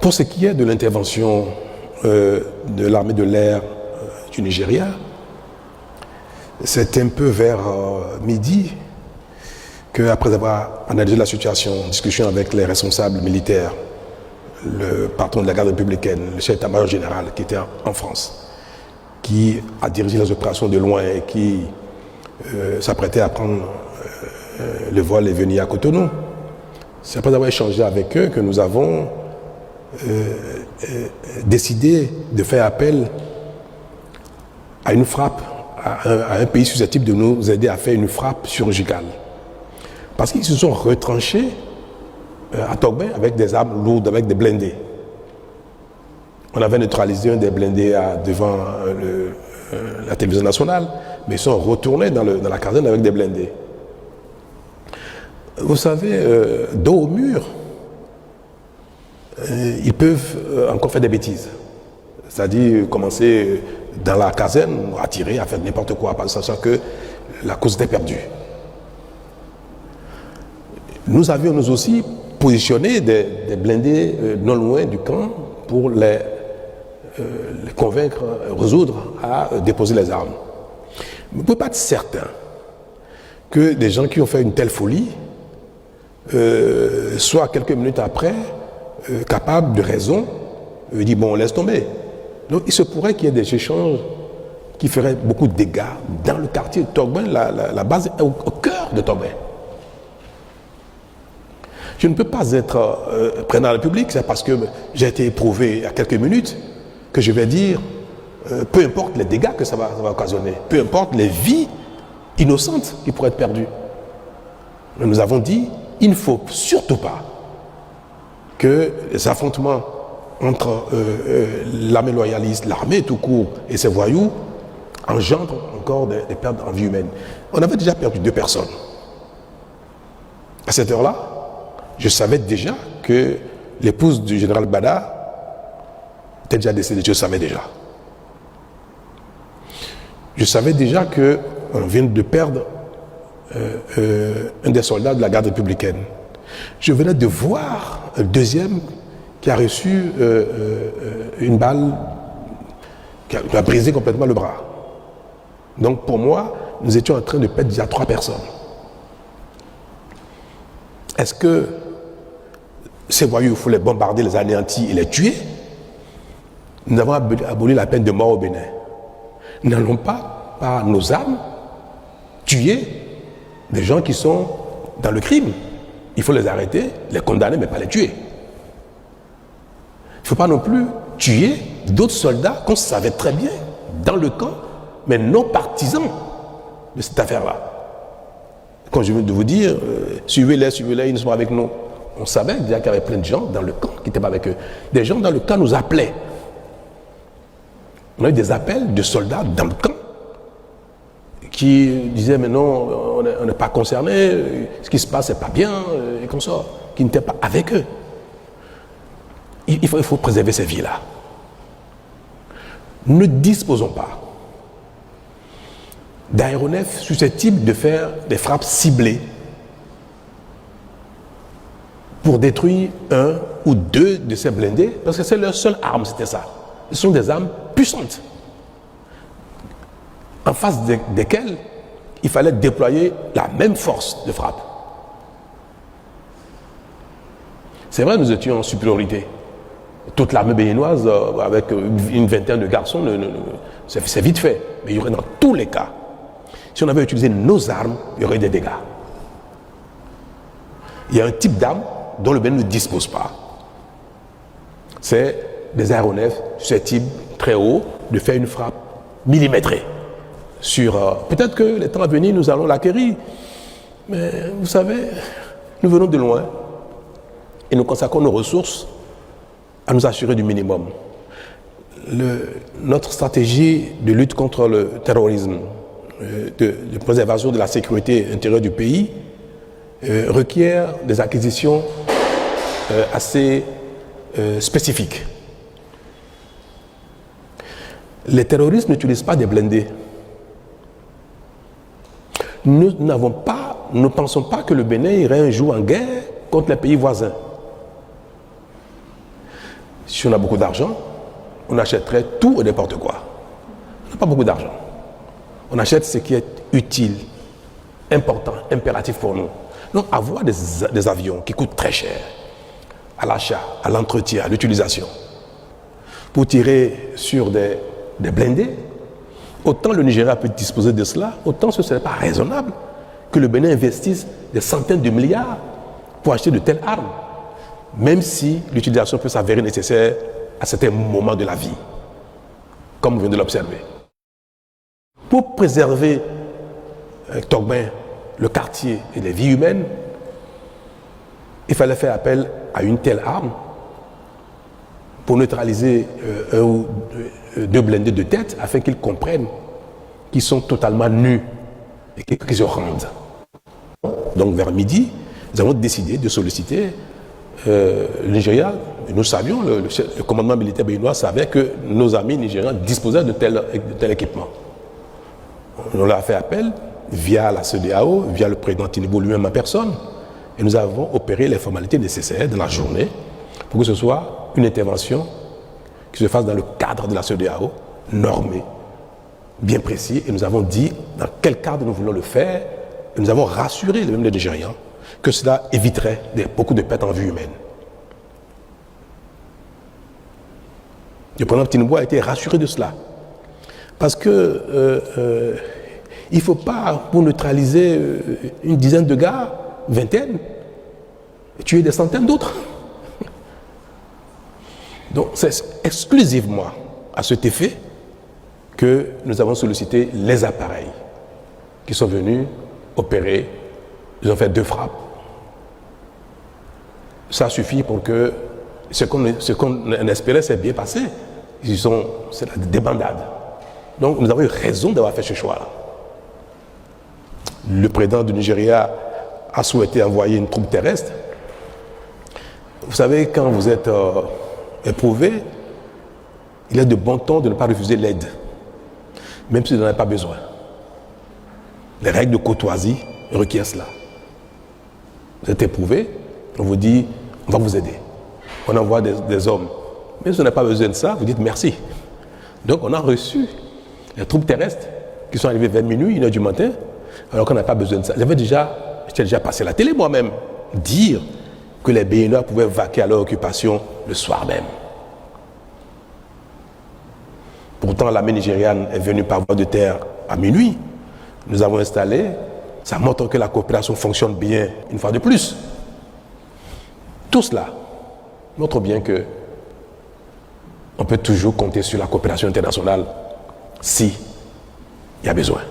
Pour ce qui est de l'intervention de l'armée de l'air du Nigeria, c'est un peu vers midi qu'après avoir analysé la situation, en discussion avec les responsables militaires, le patron de la garde républicaine, le chef d'état-major général qui était en France, qui a dirigé les opérations de loin et qui s'apprêtait à prendre le vol et venir à Cotonou. C'est après avoir échangé avec eux que nous avons décidé de faire appel à une frappe, à un pays susceptible de nous aider à faire une frappe chirurgicale. Parce qu'ils se sont retranchés à Togbin avec des armes lourdes, avec des blindés. On avait neutralisé un des blindés devant la télévision nationale, mais ils sont retournés dans la caserne avec des blindés. Vous savez, dos au mur, ils peuvent encore faire des bêtises. C'est-à-dire commencer dans la caserne à tirer, à faire n'importe quoi, sachant que la cause était perdue. Nous avions nous aussi positionné des blindés non loin du camp pour les convaincre, résoudre à déposer les armes. Vous ne pouvez pas être certain que des gens qui ont fait une telle folie soient quelques minutes après capables de raison, dire bon, on laisse tomber. Donc il se pourrait qu'il y ait des échanges qui feraient beaucoup de dégâts dans le quartier de Togbin. La base est au cœur de Togbin. Je ne peux pas être président de la République, c'est parce que j'ai été éprouvé il y a quelques minutes que je vais dire, peu importe les dégâts que ça va occasionner, peu importe les vies innocentes qui pourraient être perdues. Mais nous avons dit, il ne faut surtout pas que les affrontements entre l'armée loyaliste, l'armée tout court et ces voyous engendrent encore des pertes en vie humaine. On avait déjà perdu 2 personnes. À cette heure-là, je savais déjà que l'épouse du général Bada était déjà décédée, je savais déjà. Je savais déjà qu'on vient de perdre un des soldats de la garde républicaine. Je venais de voir un deuxième qui a reçu une balle qui a brisé complètement le bras. Donc pour moi, nous étions en train de perdre déjà 3 personnes. Est-ce que ces voyous, il faut les bombarder, les anéantir et les tuer? Nous avons aboli la peine de mort au Bénin. Nous n'allons pas, par nos armes, tuer des gens qui sont dans le crime. Il faut les arrêter, les condamner, mais pas les tuer. Il ne faut pas non plus tuer d'autres soldats qu'on savait très bien dans le camp, mais non partisans de cette affaire-là. Quand je viens de vous dire, suivez-les, ils sont avec nous. On savait déjà qu'il y avait plein de gens dans le camp qui n'étaient pas avec eux. Des gens dans le camp nous appelaient. On a eu des appels de soldats dans le camp qui disaient mais non, on n'est pas concerné, ce qui se passe c'est pas bien, et comme ça, qui n'étaient pas avec eux. Il faut préserver ces vies-là. Nous ne disposons pas d'aéronefs susceptibles de faire des frappes ciblées pour détruire 1 ou 2 de ces blindés, parce que c'est leur seule arme, c'était ça. Ce sont des armes puissantes, en face desquelles il fallait déployer la même force de frappe. C'est vrai, nous étions en supériorité. Toute l'armée béninoise, avec une vingtaine de garçons, c'est vite fait. Mais il y aurait dans tous les cas, si on avait utilisé nos armes, il y aurait des dégâts. Il y a un type d'arme dont le Bénin ne dispose pas. C'est des aéronefs susceptibles, très haut, de faire une frappe millimétrée. Peut-être que les temps à venir, nous allons l'acquérir. Mais vous savez, nous venons de loin. Et nous consacrons nos ressources à nous assurer du minimum. Notre stratégie de lutte contre le terrorisme, de préservation de la sécurité intérieure du pays, requiert des acquisitions assez spécifiques. Les terroristes n'utilisent pas des blindés. Nous ne pensons pas que le Bénin irait un jour en guerre contre les pays voisins. Si on a beaucoup d'argent, on achèterait tout et n'importe quoi. On n'a pas beaucoup d'argent. On achète ce qui est utile, important, impératif pour nous. Donc avoir des avions qui coûtent très cher, à l'achat, à l'entretien, à l'utilisation, pour tirer sur des blindés, autant le Nigeria peut disposer de cela, autant ce ne serait pas raisonnable que le Bénin investisse des centaines de milliards pour acheter de telles armes, même si l'utilisation peut s'avérer nécessaire à certains moments de la vie, comme vous venez de l'observer. Pour préserver Togben, le quartier et les vies humaines, il fallait faire appel à une telle arme pour neutraliser un ou deux blindés de tête afin qu'ils comprennent qu'ils sont totalement nus et qu'ils se rendent. Donc vers midi, nous avons décidé de solliciter le Nigeria. Nous savions, le commandement militaire béninois savait que nos amis nigérians disposaient de tel équipement. On leur a fait appel via la CEDEAO, via le président Tinubu lui-même en personne, et nous avons opéré les formalités nécessaires dans la journée pour que ce soit une intervention qui se fasse dans le cadre de la CEDEAO, normée, bien précis, et nous avons dit dans quel cadre nous voulons le faire, et nous avons rassuré les Nigérians que cela éviterait beaucoup de pertes en vie humaine. Le président Tinubu a été rassuré de cela. Parce que il ne faut pas, pour neutraliser une dizaine de gars, vingtaine, tuer des centaines d'autres. Donc c'est exclusivement à cet effet que nous avons sollicité les appareils qui sont venus opérer. Ils ont fait 2 frappes. Ça suffit pour que ce qu'on espérait s'est bien passé. C'est la débandade. Donc nous avons eu raison d'avoir fait ce choix-là. Le président du Nigeria a souhaité envoyer une troupe terrestre. Vous savez, quand vous êtes éprouvé, il est de bon ton de ne pas refuser l'aide, même si vous n'en avez pas besoin. Les règles de courtoisie requièrent cela. Vous êtes éprouvé, on vous dit, on va vous aider. On envoie des hommes. Même si vous n'avez pas besoin de ça, vous dites merci. Donc on a reçu les troupes terrestres qui sont arrivées vers minuit, 1h du matin, alors qu'on n'a pas besoin de ça. J'étais déjà passé à la télé moi-même, dire que les Béninois pouvaient vaquer à leur occupation le soir même. Pourtant, l'armée nigériane est venue par voie de terre à minuit. Nous avons installé, ça montre que la coopération fonctionne bien une fois de plus. Tout cela montre bien que on peut toujours compter sur la coopération internationale si il y a besoin.